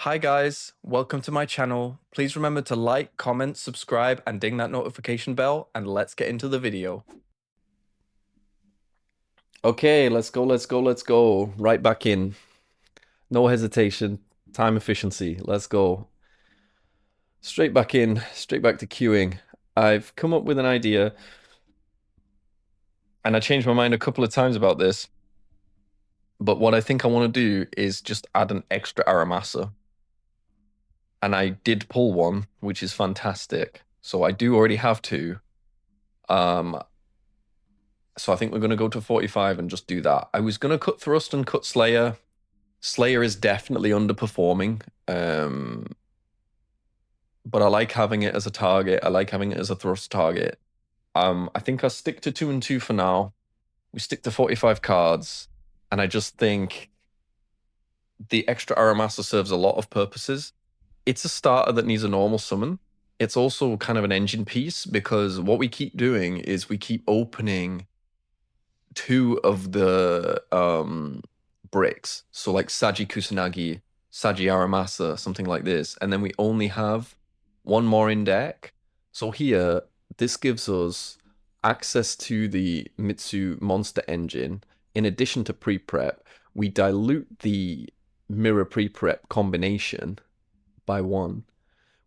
Hi guys, welcome to my channel. Please remember to like, comment, subscribe, and ding that notification bell, and let's get into the video. Okay, let's go. Right back in. No hesitation, time efficiency, let's go. Straight back in, straight back to queuing. I've come up with an idea, and I changed my mind a couple of times about this, but what I think I want to do is just add an extra Aramasa. And I did pull one, which is fantastic. So I do already have two. So I think we're going to go to 45 and just do that. I was going to cut Thrust and cut Slayer. Slayer is definitely underperforming. But I like having it as a target. I like having it as a Thrust target. I think I'll stick to 2 and 2 for now. We stick to 45 cards. And I just think the extra Aramasa serves a lot of purposes. It's a starter that needs a normal summon. It's also kind of an engine piece because what we keep doing is we keep opening two of the bricks. So like Saji Kusanagi, Saji Aramasa, something like this. And then we only have one more in deck. So here, this gives us access to the Mitsu monster engine. In addition to pre-prep, we dilute the mirror pre-prep combination by one.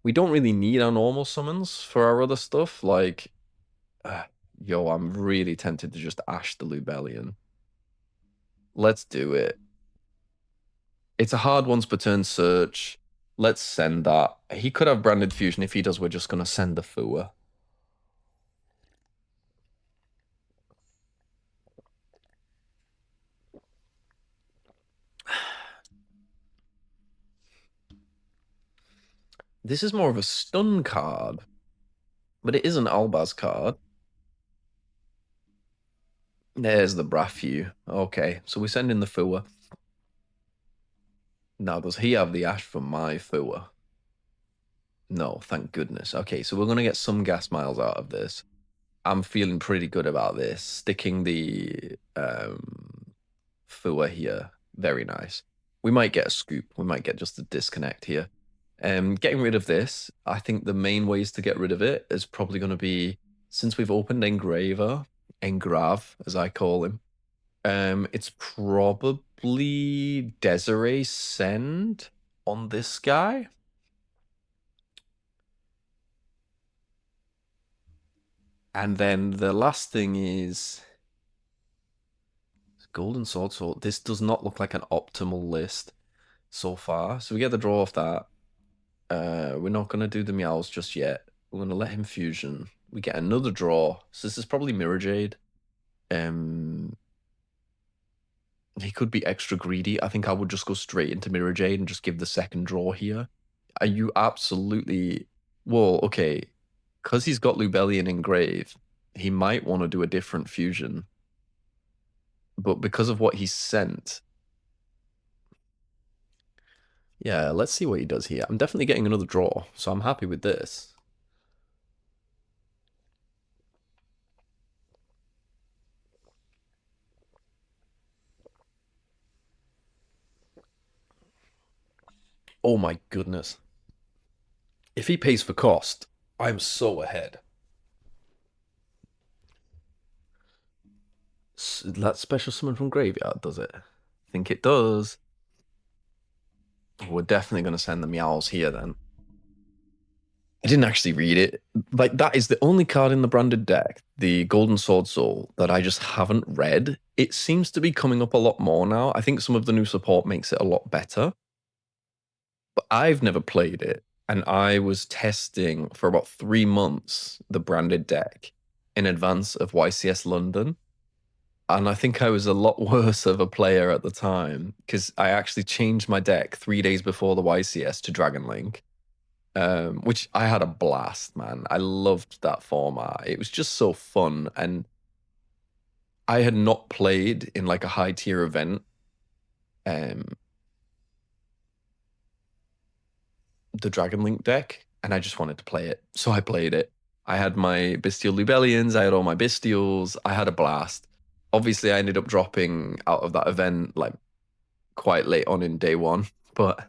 We don't really need our normal summons for our other stuff. Like, yo, I'm really tempted to just Ash the Lubellion. Let's do it. It's a hard once per turn search. Let's send that. He could have Branded Fusion. If he does, we're just going to send the Fua. This is more of a stun card, but it is an Albaz card. There's the Brafu. Okay, so we send in the Fua. Now, does he have the Ash for my Fua? No, thank goodness. Okay, so we're going to get some gas miles out of this. I'm feeling pretty good about this. Sticking the Fua here. Very nice. We might get a scoop. We might get just a disconnect here. Getting rid of this, I think the main ways to get rid of it is probably going to be, since we've opened Engraver, Engrav, as I call him, it's probably Desiree Send on this guy. And then the last thing is Golden Sword. So this does not look like an optimal list so far. So we get the draw off that. We're not going to do the Meows just yet. We're going to let him fusion. We get another draw. So this is probably Mirror Jade. He could be extra greedy. I think I would just go straight into Mirror Jade and just give the second draw here. Are you absolutely... Well, okay. Because he's got Lubellion engraved, he might want to do a different fusion. But because of what he's sent... Yeah, let's see what he does here. I'm definitely getting another draw, so I'm happy with this. Oh my goodness. If he pays for cost, I'm so ahead. That special summon from Graveyard, does it? I think it does. We're definitely going to send the Meows here then. I didn't actually read it. Like, that is the only card in the branded deck, the Golden Sword Soul, that I just haven't read. It seems to be coming up a lot more now. I think some of the new support makes it a lot better. But I've never played it. And I was testing for about 3 months the branded deck in advance of YCS London. And I think I was a lot worse of a player at the time because I actually changed my deck 3 days before the YCS to Dragon Link. Which I had a blast, man. I loved that format. It was just so fun. And I had not played in like a high tier event. The Dragon Link deck, and I just wanted to play it. So I played it. I had my Bestial Lubellions, I had all my Bestials, I had a blast. Obviously, I ended up dropping out of that event like quite late on in day one, but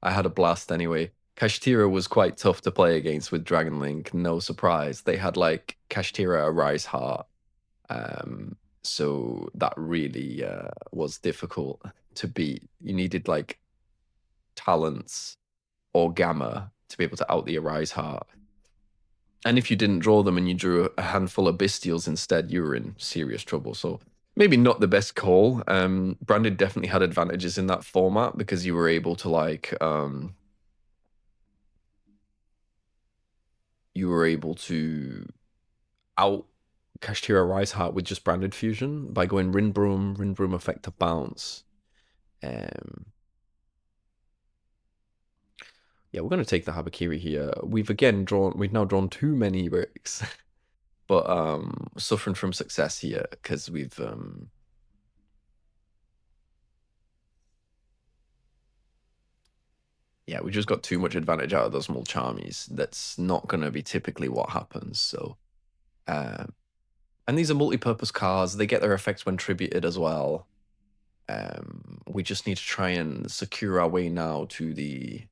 I had a blast anyway. Kashtira was quite tough to play against with Dragon Link, no surprise. They had like Kashtira, a Rise Heart. So that really was difficult to beat. You needed like talents or Gamma to be able to out the Arise Heart. And if you didn't draw them and you drew a handful of Bestials instead, you were in serious trouble. So maybe not the best call. Branded definitely had advantages in that format because you were able to out Kashtira Rise Heart with just Branded Fusion by going Rinbroom effect to bounce. Yeah, we're going to take the Habakiri here. We've now drawn too many bricks, but suffering from success here because we've yeah, we just got too much advantage out of those Mulchamis. That's not going to be typically what happens. So, and these are multi-purpose cards. They get their effects when tributed as well. We just need to try and secure our way now to the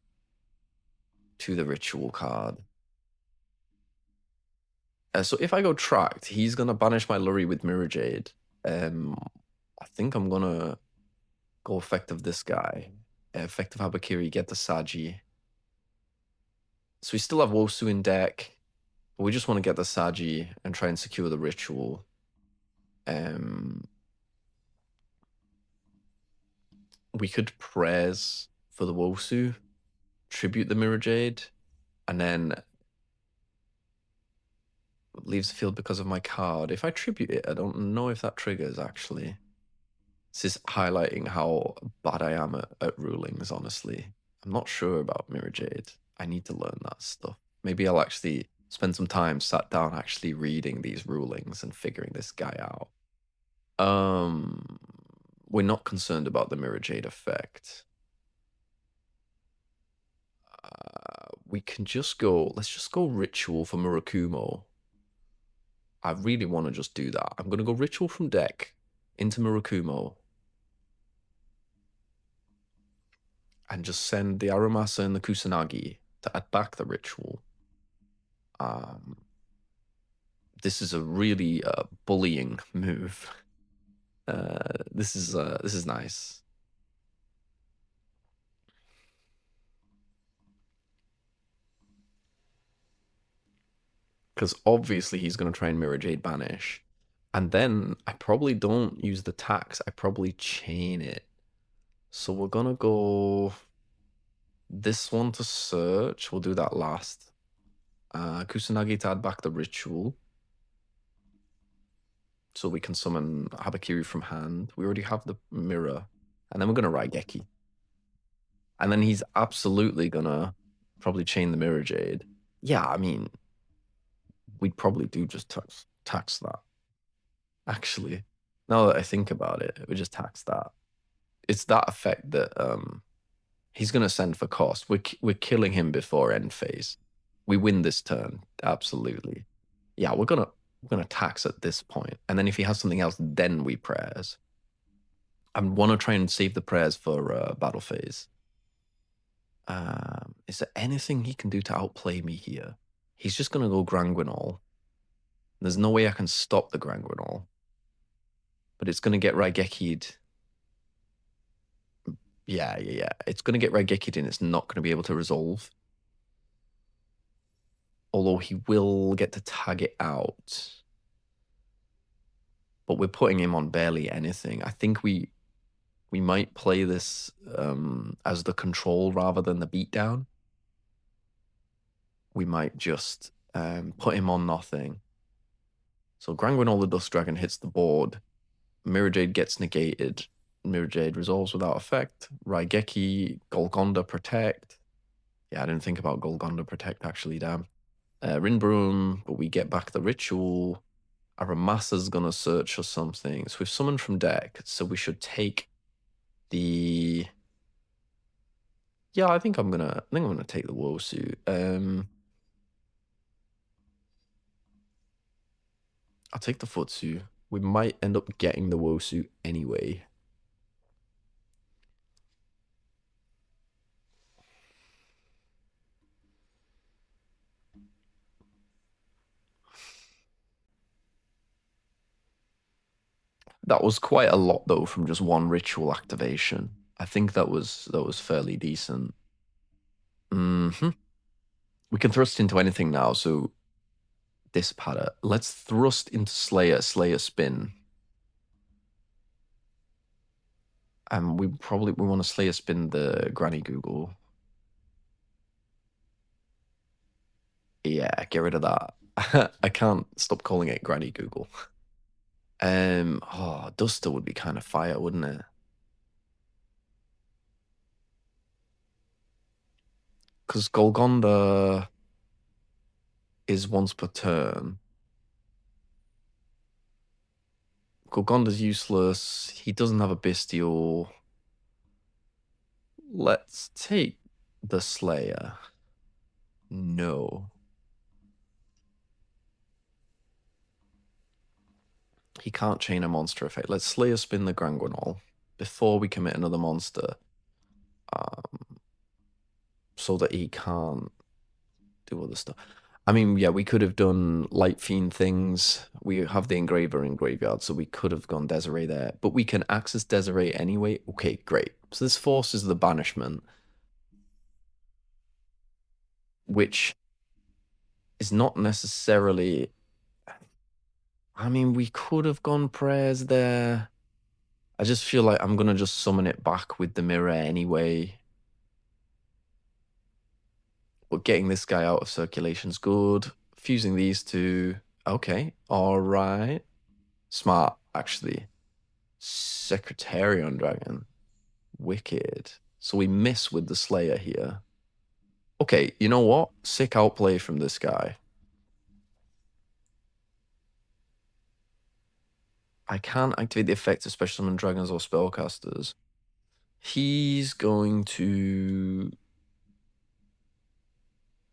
ritual card. So if I go tracked, he's gonna banish my Lurry with Mirror Jade. I think I'm gonna go effective this guy. Effective Habakiri, get the Saji. So we still have Wosu in deck, but we just want to get the Saji and try and secure the ritual. We could prayers for the Wosu, tribute the Mirror Jade, and then leaves the field because of my card. If I tribute it, I don't know if that triggers, actually. This is highlighting how bad I am at rulings, honestly. I'm not sure about Mirror Jade. I need to learn that stuff. Maybe I'll actually spend some time sat down actually reading these rulings and figuring this guy out. We're not concerned about the Mirror Jade effect. We can just go, let's just go Ritual for Murakumo. I really want to just do that. I'm going to go Ritual from deck into Murakumo. And just send the Aramasa and the Kusanagi to add back the Ritual. This is a really bullying move. This is nice. Because obviously he's going to try and Mirror Jade banish. And then I probably don't use the tax. I probably chain it. So we're going to go this one to search. We'll do that last. Kusanagi to add back the Ritual. So we can summon Habakiri from hand. We already have the mirror. And then we're going to Raigeki. And then he's absolutely going to probably chain the Mirror Jade. Yeah, I mean, we'd probably do just tax that. Actually, now that I think about it, we just tax that. It's that effect that he's going to send for cost. We're killing him before end phase. We win this turn, absolutely. Yeah, we're gonna tax at this point, and then if he has something else, then we prayers. I want to try and save the prayers for battle phase. Is there anything he can do to outplay me here? He's just gonna go Granguinol. There's no way I can stop the Granguinol, but it's gonna get Raigeki'd. Yeah. It's gonna get Raigeki'd and it's not gonna be able to resolve. Although he will get to tag it out. But we're putting him on barely anything. I think we might play this as the control rather than the beatdown. We might just put him on nothing. So Granguinol the Dust Dragon hits the board. Mirror Jade gets negated. Mirror Jade resolves without effect. Raigeki, Golgonda Protect. Yeah, I didn't think about Golgonda Protect, actually, damn. Rinbroom, but we get back the Ritual. Aramasa's gonna search for something. So we've summoned from deck, so we should take the... Yeah, I think I'm gonna take the Wosu. I'll take the Futsu. We might end up getting the Wosu anyway. That was quite a lot though from just one ritual activation. I think that was fairly decent. Hmm. We can thrust into anything now, so this pattern. Let's thrust into Slayer, Slayer spin. And we want to Slayer spin the Granny Google. Yeah, get rid of that. I can't stop calling it Granny Google. Oh, Duster would be kind of fire, wouldn't it? Because Golgonda is once per turn. Golgonda's useless. He doesn't have a Bestial. Let's take the Slayer. No. He can't chain a monster effect. Let's Slayer spin the Granguinol before we commit another monster. So that he can't do other stuff. I mean, yeah, we could have done Light Fiend things. We have the Engraver in graveyard, so we could have gone Desiree there. But we can access Desiree anyway. Okay, great. So this forces the banishment, which is not necessarily. I mean, we could have gone prayers there. I just feel like I'm gonna just summon it back with the mirror anyway. But getting this guy out of circulation's good. Fusing these two. Okay, all right. Smart, actually. Secretarian Dragon. Wicked. So we miss with the Slayer here. Okay, you know what? Sick outplay from this guy. I can't activate the effect of special summon dragons or spellcasters. He's going to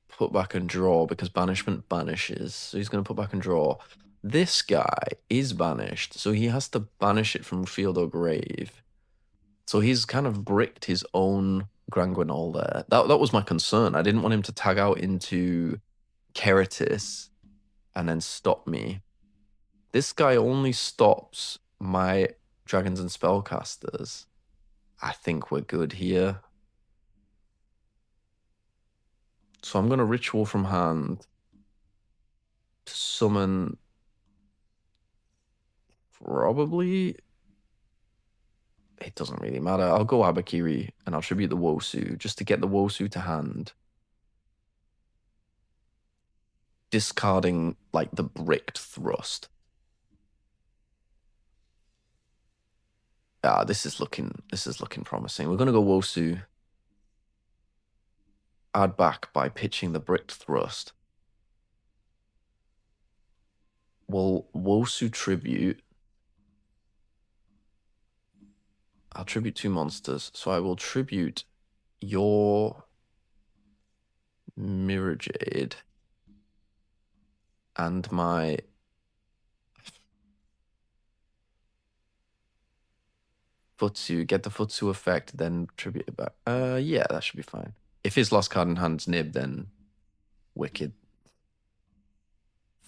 put back and draw because banishment banishes. So he's going to put back and draw. This guy is banished, so he has to banish it from field or grave. So he's kind of bricked his own Granguinol there. That was my concern. I didn't want him to tag out into Keratis and then stop me. This guy only stops my dragons and spellcasters. I think we're good here. So I'm going to ritual from hand to summon probably. It doesn't really matter. I'll go Abakiri and I'll tribute the Wosu just to get the Wosu to hand. Discarding like the bricked thrust. Ah, this is looking promising. We're gonna go Wosu. Add back by pitching the bricked thrust. We'll Wosu tribute. I'll tribute two monsters. So I will tribute your Mirror Jade and my Futsu. Get the Futsu effect, then tribute it back. Yeah, that should be fine. If his last card in hand's Nib, then wicked.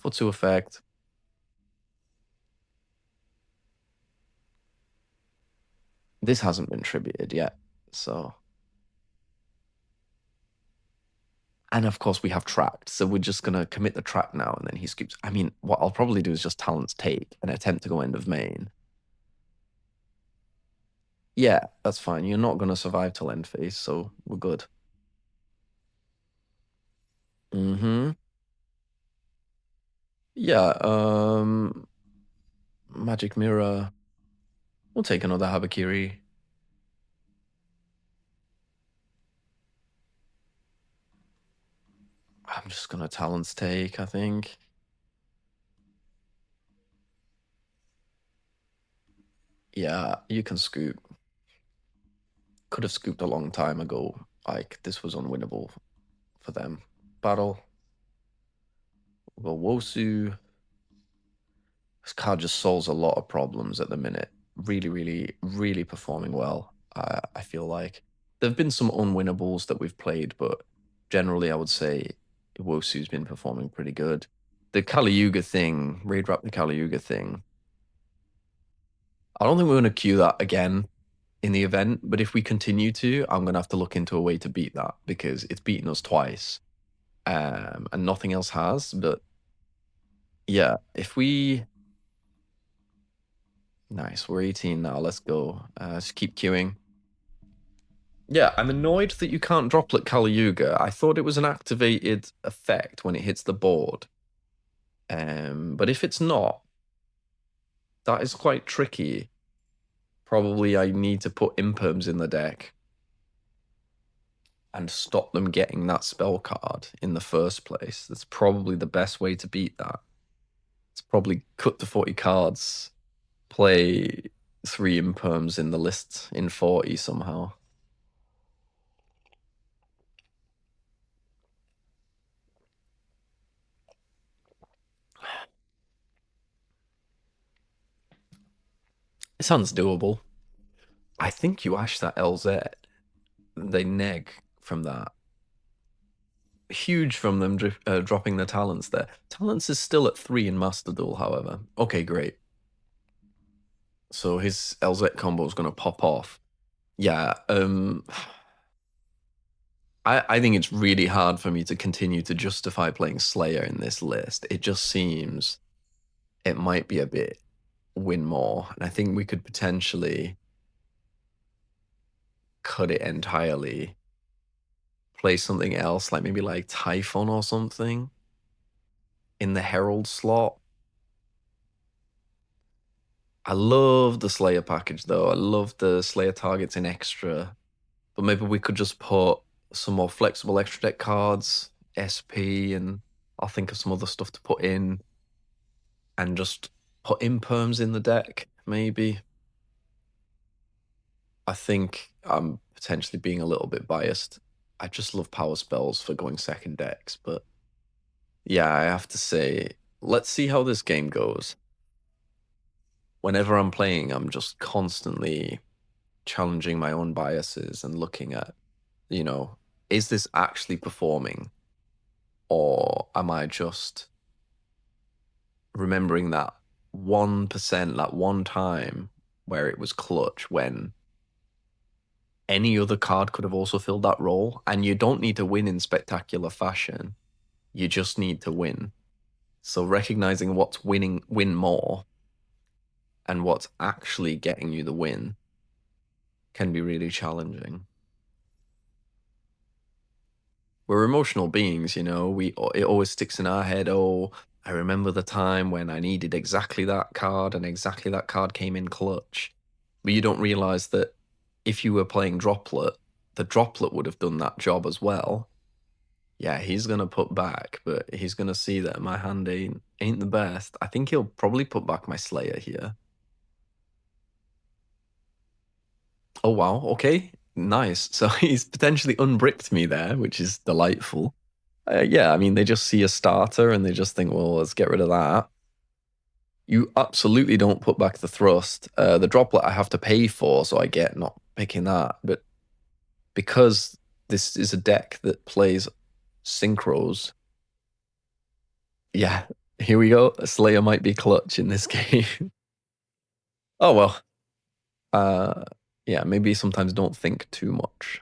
Futsu effect. This hasn't been tributed yet, so. And of course, we have tracked, so we're just gonna commit the track now, and then he scoops. I mean, what I'll probably do is just Talent's Take and attempt to go end of main. Yeah, that's fine. You're not gonna survive till end phase, so we're good. Mm-hmm. Yeah, Magic Mirror. We'll take another Habakiri. I'm just gonna Talent's Take, I think. Yeah, you can scoop. Could have scooped a long time ago. Like, this was unwinnable for them. Battle. Well, Wosu. This card just solves a lot of problems at the minute. Really, really, really performing well. I feel like there have been some unwinnables that we've played, but generally, I would say Wosu's been performing pretty good. The Kali Yuga thing, raid wrap the Kali Yuga thing. I don't think we're going to queue that again in the event, but if we continue to, I'm going to have to look into a way to beat that because it's beaten us twice, and nothing else has. But yeah, if we nice, we're 18 now. Let's go. Just keep queuing. Yeah, I'm annoyed that you can't droplet Kali-Yuga. I thought it was an activated effect when it hits the board. But if it's not, that is quite tricky. Probably I need to put imperms in the deck and stop them getting that spell card in the first place. That's probably the best way to beat that. It's probably cut to 40 cards, play 3 imperms in the list in 40 somehow. It sounds doable. I think you ash that LZ. They neg from that. Huge from them dropping their talents there. Talents is still at 3 in Master Duel, however. Okay, great. So his LZ combo is going to pop off. Yeah, I think it's really hard for me to continue to justify playing Slayer in this list. It just seems it might be a bit win more. And I think we could potentially cut it entirely, play something else, like maybe like Typhon or something in the Herald slot. I love the Slayer package though. I love the Slayer targets in extra. But maybe we could just put some more flexible extra deck cards, SP, and I'll think of some other stuff to put in and just put imperms in the deck, maybe. I think I'm potentially being a little bit biased. I just love power spells for going second decks, but yeah, I have to say, let's see how this game goes. Whenever I'm playing, I'm just constantly challenging my own biases and looking at, is this actually performing? Or am I just remembering that 1%, that one time where it was clutch when any other card could have also filled that role? And you don't need to win in spectacular fashion. You just need to win. So recognizing what's win more and what's actually getting you the win can be really challenging. We're emotional beings, it always sticks in our head, oh, I remember the time when I needed exactly that card and exactly that card came in clutch. But you don't realize that if you were playing Droplet, the Droplet would have done that job as well. Yeah, he's gonna put back, but he's gonna see that my hand ain't the best. I think he'll probably put back my Slayer here. Oh wow, okay. Nice. So he's potentially unbricked me there, which is delightful. Yeah, I mean, they just see a starter and they just think, well, let's get rid of that. You absolutely don't put back the thrust. The droplet I have to pay for, so I get not picking that. But because this is a deck that plays synchros, yeah, here we go. Slayer might be clutch in this game. Oh well. Uh, yeah, maybe sometimes don't think too much.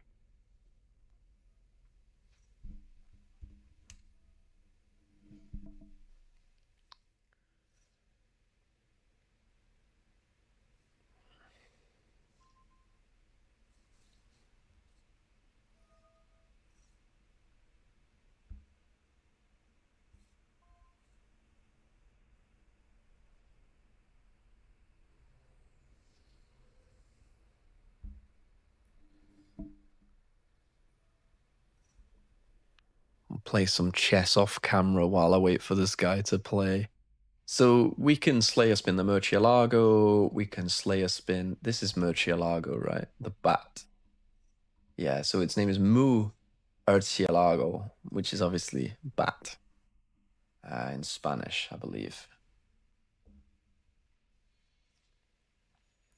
I'll play some chess off camera while I wait for this guy to play. So we can Slayer spin the Murcielago. We can Slayer spin. This is Murcielago, right? The bat. Yeah, so its name is Mu Murcielago, which is obviously bat in Spanish, I believe.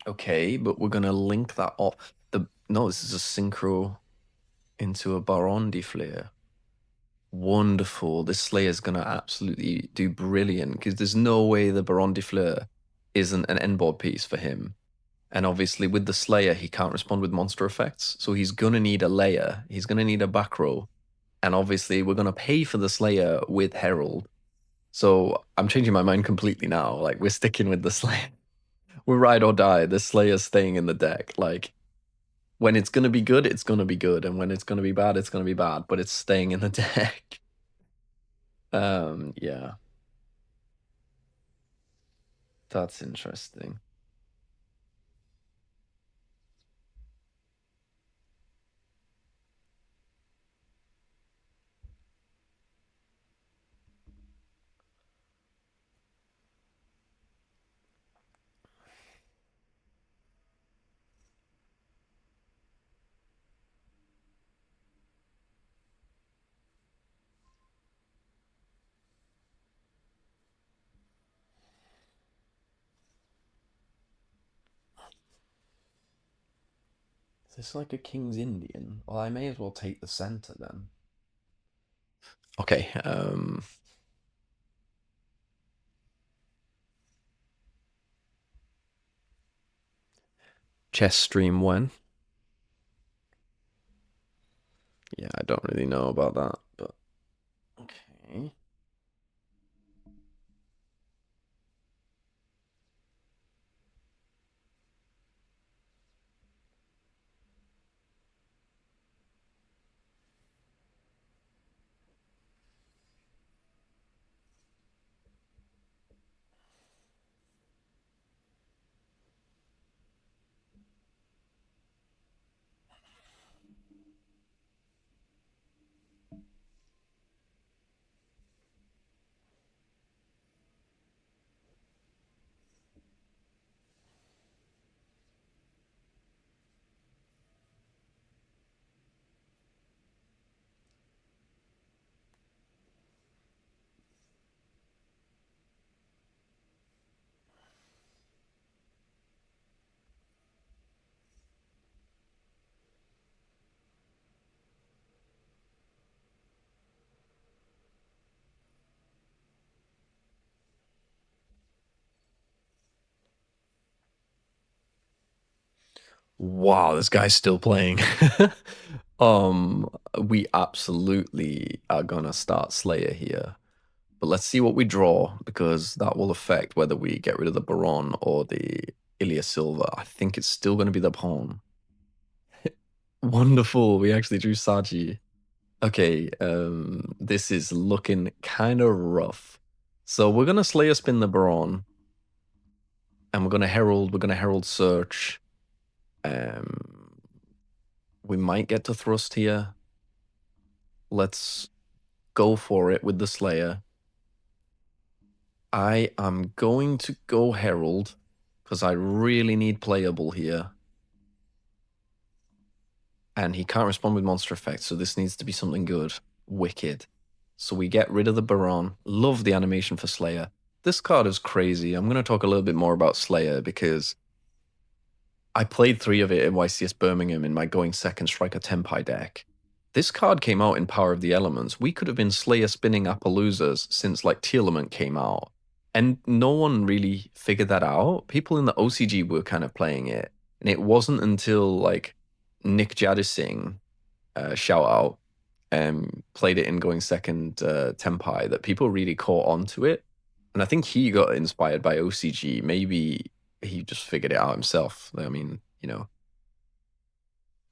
Okay, but we're gonna link that off. No, this is a synchro into a Baron de Flare. Wonderful. This Slayer's gonna absolutely do brilliant because there's no way the Baron de Fleur isn't an end board piece for him. And obviously, with the Slayer, he can't respond with monster effects. So he's going to need a layer. He's going to need a back row. And obviously, we're going to pay for the Slayer with Herald. So I'm changing my mind completely now. Like, we're sticking with the Slayer. We're ride or die. The Slayer's staying in the deck. Like, when it's going to be good, it's going to be good. And when it's going to be bad, it's going to be bad. But it's staying in the deck. Yeah. That's interesting. Is this like a King's Indian? Well, I may as well take the center then. Okay, chess stream when? Yeah, I don't really know about that, but okay. Wow, this guy's still playing. Um, we absolutely are gonna start Slayer here. But let's see what we draw, because that will affect whether we get rid of the Baron or the Ilya Silva. I think it's still gonna be the pawn. Wonderful. We actually drew Saji. Okay, this is looking kind of rough. So we're gonna Slayer spin the Baron, and we're gonna Herald Search. Um, we might get to Thrust here. Let's go for it with the Slayer. I am going to go Herald, because I really need playable here. And he can't respond with monster effects, so this needs to be something good. Wicked. So we get rid of the Baron. Love the animation for Slayer. This card is crazy. I'm going to talk a little bit more about Slayer because I played 3 of it in YCS Birmingham in my going second striker Tempai deck. This card came out in Power of the Elements. We could have been Slayer spinning Appaloozas since like Tearlament came out. And no one really figured that out. People in the OCG were kind of playing it. And it wasn't until like Nick Jadising, shout out, played it in going second Tempai that people really caught on to it. And I think he got inspired by OCG. Maybe he just figured it out himself. I mean, you know.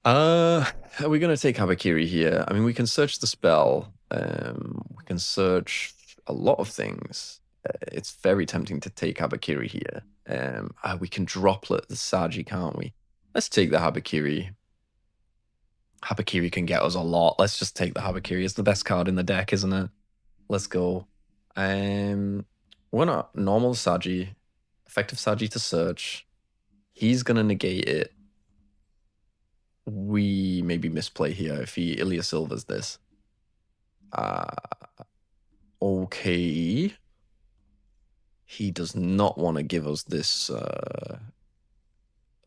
Are we gonna take Habakiri here? I mean, we can search the spell. We can search a lot of things. It's very tempting to take Habakiri here. We can droplet the Saji, can't we? Let's take the Habakiri. Habakiri can get us a lot. Let's just take the Habakiri. It's the best card in the deck, isn't it? Let's go. We're gonna normal Saji, effective Saji to search. He's gonna negate it. We maybe misplay here if he Ilya Silva's this. Okay. He does not want to give us this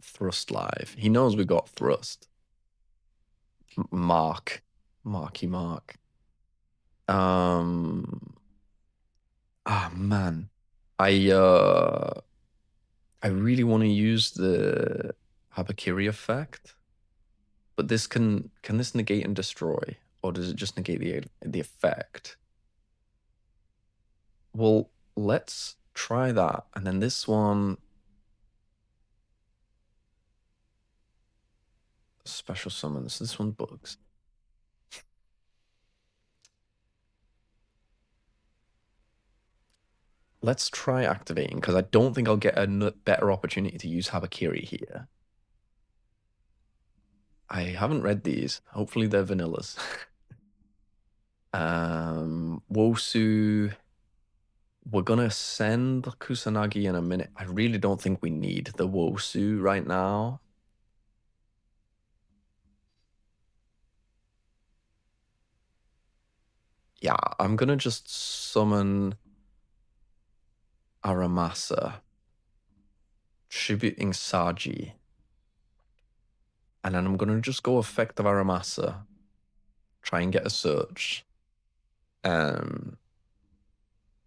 Thrust live. He knows we got Thrust. Mark. Marky Mark. Man. I I really want to use the Habakiri effect, but this can this negate and destroy, or does it just negate the effect? Well, let's try that, and then this one, special summons. This one bugs. Let's try activating, because I don't think I'll get a better opportunity to use Habakiri here. I haven't read these. Hopefully they're vanillas. Wosu. We're gonna send Kusanagi in a minute. I really don't think we need the Wosu right now. Yeah, I'm gonna just summon Aramasa, tributing Saji. And then I'm gonna just go effective Aramasa, try and get a search.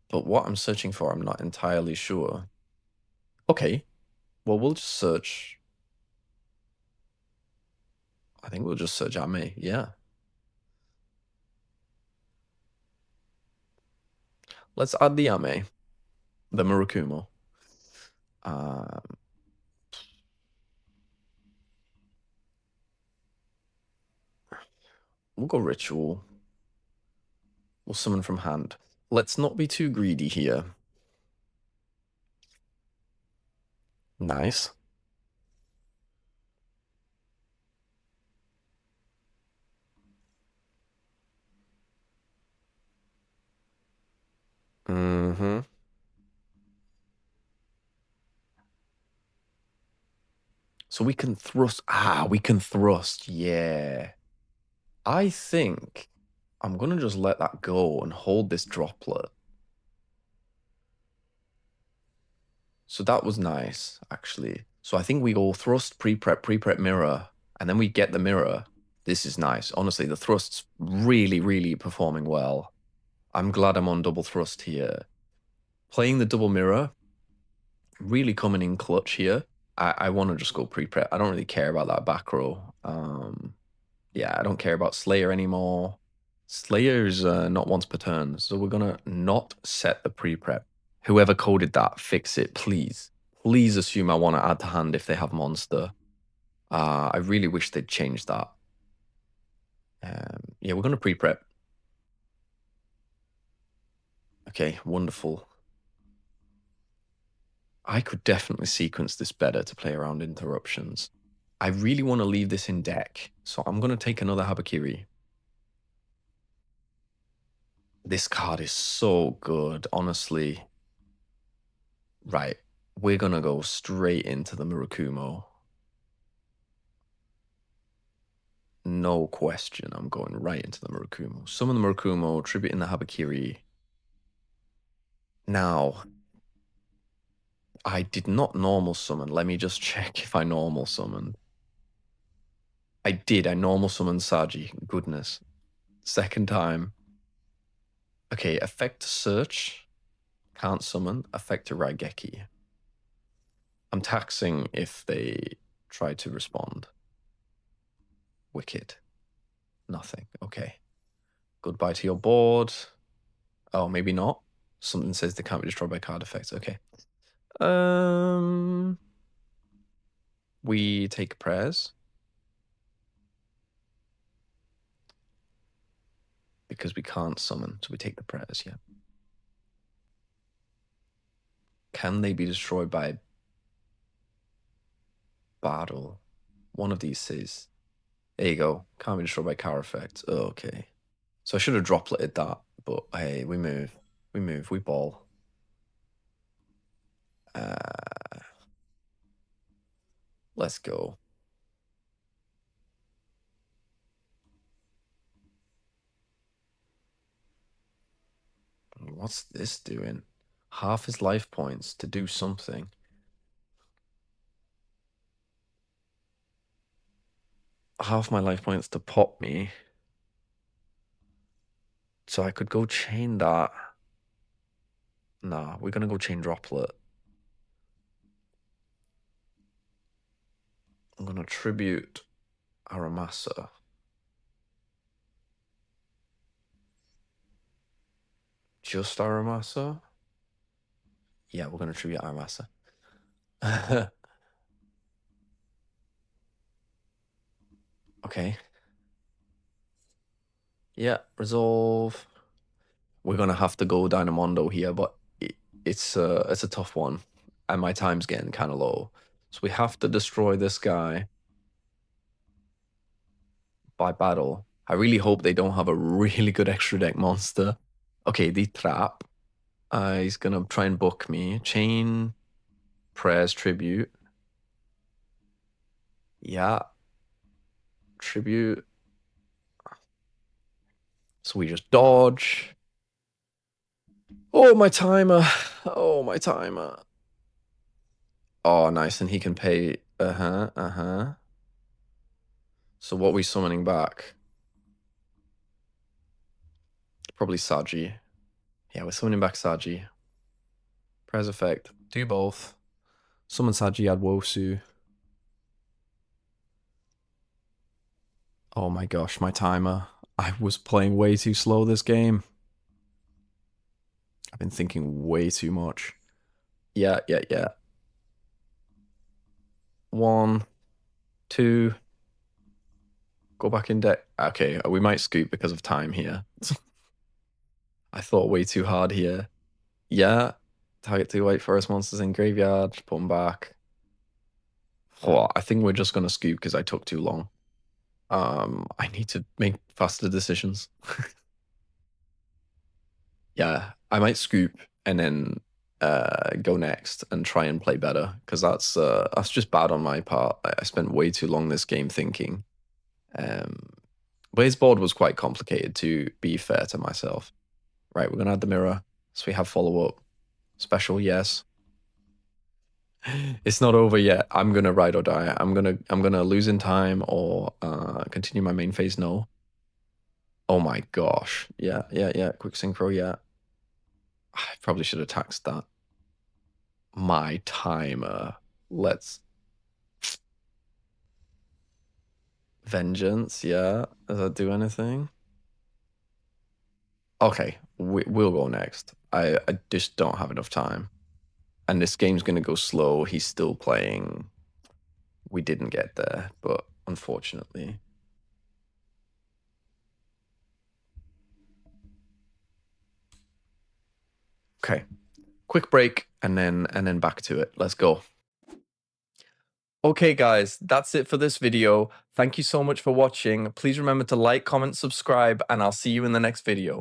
But what I'm searching for, I'm not entirely sure. Okay, well, we'll just search. I think we'll just search Ame, yeah. Let's add the Ame, the Murakumo. We'll go Ritual. We'll summon from hand. Let's not be too greedy here. Nice. Mm-hmm. So we can thrust. We can thrust. Yeah. I think I'm going to just let that go and hold this droplet. So that was nice, actually. So I think we go thrust, pre-prep mirror, and then we get the mirror. This is nice. Honestly, the thrust's really, really performing well. I'm glad I'm on double thrust here. Playing the double mirror, really coming in clutch here. I want to just go pre-prep. I don't really care about that back row. Yeah, I don't care about Slayer anymore. Slayer's not once per turn, so we're gonna not set the pre-prep. Whoever coded that, fix it, please. Please assume I want to add to hand if they have monster. I really wish they'd change that. Yeah, we're gonna pre-prep. Okay, wonderful. I could definitely sequence this better to play around interruptions. I really want to leave this in deck, so I'm going to take another Habakiri. This card is so good, honestly. Right, we're going to go straight into the Murakumo. No question, I'm going right into the Murakumo. Summon the Murakumo, tributing the Habakiri. Now, I did not normal summon. Let me just check if I normal summoned. I did. I normal summoned Saji. Goodness. Second time. Okay, effect to search. Can't summon. Effect to Raigeki. I'm taxing if they try to respond. Wicked. Nothing. Okay. Goodbye to your board. Oh, maybe not. Something says they can't be destroyed by card effects. Okay. We take prayers. Because we can't summon, so we take the prayers, yeah. Can they be destroyed by battle? One of these says. There you go. Can't be destroyed by car effect. Okay. So I should have dropleted that, but hey, we move. We move. We ball. Let's go. What's this doing? Half his life points to do something. Half my life points to pop me. So I could go chain that. Nah, we're gonna go chain droplet. I'm going to tribute Aramasa. Just Aramasa? Yeah, we're going to tribute Aramasa. Okay. Yeah, resolve. We're going to have to go Dynamondo here, but it's a tough one. And my time's getting kind of low. So we have to destroy this guy by battle. I really hope they don't have a really good extra deck monster. Okay, the trap. He's gonna try and book me. Chain, prayers, tribute. Yeah. Tribute. So we just dodge. Oh, my timer. Oh, my timer. Oh, nice. And he can pay. Uh-huh. So what are we summoning back? Probably Saji. Yeah, we're summoning back Saji. Prayers effect. Do both. Summon Saji, add Wosu. Oh my gosh, my timer. I was playing way too slow this game. I've been thinking way too much. Yeah. 1, 2. Go back in deck. Okay, we might scoop because of time here. I thought way too hard here. Yeah. Target 2 white forest monsters in graveyard. Put them back. Oh, I think we're just going to scoop because I took too long. I need to make faster decisions. Yeah, I might scoop and then go next and try and play better because that's just bad on my part. I spent way too long this game thinking. But his board was quite complicated, to be fair to myself. Right, we're gonna add the mirror, so we have follow-up. Special, yes. It's not over yet. I'm gonna ride or die. I'm gonna lose in time or continue my main phase. No. Oh my gosh. Yeah. Quick synchro, yeah. I probably should have taxed that. My timer. Let's. Vengeance, yeah. Does that do anything? Okay, we'll go next. I just don't have enough time. And this game's gonna go slow. He's still playing. We didn't get there, but unfortunately. Okay. Quick break and then back to it. Let's go. Okay, guys, that's it for this video. Thank you so much for watching. Please remember to like, comment, subscribe, and I'll see you in the next video.